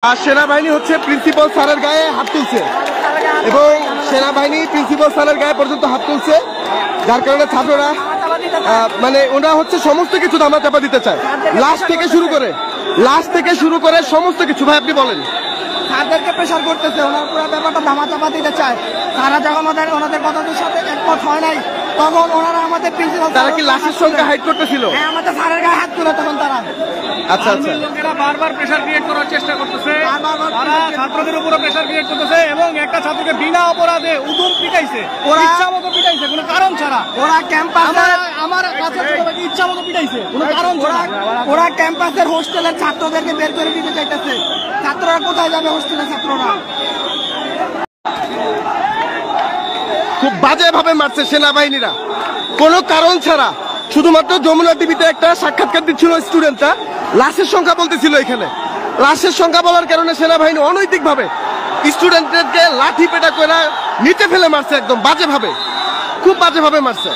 সেনাবাহিনী হচ্ছে প্রিন্সিপাল স্যারের গায়ে হাত তুলছে এবং সেনাবাহিনী প্রিন্সিপাল স্যারের গায়ে পর্যন্ত হাত তুলছে, যার কারণে ছাত্ররা মানে ওরা হচ্ছে সমস্ত কিছু ধামাচাপা দিতে চায়, লাশ থেকে শুরু করে সমস্ত কিছু। ভাই আপনি বলেন। তাদেরকে প্রেশার করতেছে, ওনার পুরো ব্যাপারটা ধামাচাপা দিতে চায়। তারা যখন ওনাদের কথাদের সাথে একমত হয় নাই, তখন ওনারা আমাদের প্রিন্সিপাল তারা কি লাশের সংখ্যা হাইড করতেছিল? হ্যাঁ, আমাদের স্যারের গায়ে হাত তুলে তখন তারা। আচ্ছা আচ্ছা, লোকেরা বারবার প্রেসার ক্রিয়েট করার চেষ্টা করতেছে, তারা ছাত্রদের উপরে প্রেসার ক্রিয়েট করতেছে এবং একটা ছাত্রকে বিনা অপরাধে উদুম পিটাইছে, ওরা ইচ্ছা মতো পিটাইছে কোনো কারণ ছাড়া। ওরা ক্যাম্পাসে আমার কাছে ইচ্ছা মতো পিটাইছে কোনো কারণ ছাড়া। ওরা ক্যাম্পাসের হোস্টেলের ছাত্রদেরকে বের করে দিতে চাইতেছে। ছাত্ররা কোথায় যাবে? হোস্টেলের ছাত্ররা খুব বাজে ভাবে মারছে সেনাবাহিনীরা কোনো কারণ ছাড়া। শুধুমাত্র যমুনা টিভিতে একটা সাক্ষাৎকার দিচ্ছিল স্টুডেন্টরা, লাশের সংখ্যা বলতেছিল। এখানে লাশের সংখ্যা বলার কারণে সেনাবাহিনী অনৈতিক ভাবে স্টুডেন্টদেরকে লাঠি পেটা করে নিচে ফেলে মারছে, একদম বাজে ভাবে, খুব বাজে ভাবে মারছে।